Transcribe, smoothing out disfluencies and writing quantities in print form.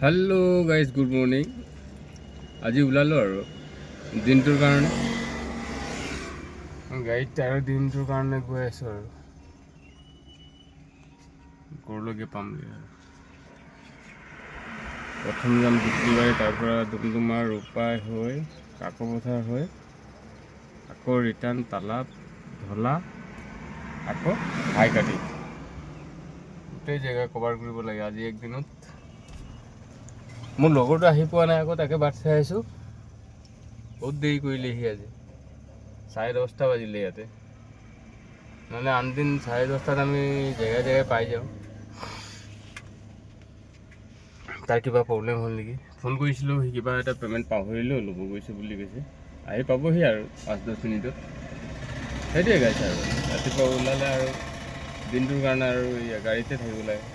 Hello guys good morning. आज ওলালো আৰু দিনটোৰ কাৰণে গাড়ীত আৰু দিনটোৰ কাৰণে গৈ আছোঁ আৰু ঘৰলৈকে পামগৈ আৰু প্ৰথম যাম দুপলিবাৰী, তাৰ পৰা ডুমডুমা ৰূপাই হৈ কাকপথাৰ হৈ আকৌ ৰিটাৰ্ণ তালাপ ঢলা আকৌ হাইকাটি, গোটেই জেগা কভাৰ কৰিব লাগে আজি একদিনত। মোৰ লগৰটো আহি পোৱা নাই, আকৌ তাকে বাট চাই আছোঁ। বহুত দেৰি কৰিলেহি আজি, 10:30 বাজিলে ইয়াতে। নহ'লে আনদিন 10:30 আমি জেগাই জেগাই পাই যাওঁ। তাৰ কিবা প্ৰব্লেম হ'ল নেকি? ফোন কৰিছিলোঁ, সি কিবা এটা পে'মেণ্ট পাহৰিলোঁ, ল'ব গৈছে বুলি কৈছে। আহি পাবহি আৰু 5-10 মিনিটত। সেইটোৱে গাইছে আৰু ৰাতিপুৱা ওলালে আৰু দিনটোৰ কাৰণে আৰু গাড়ীতে থাকিব লাগে।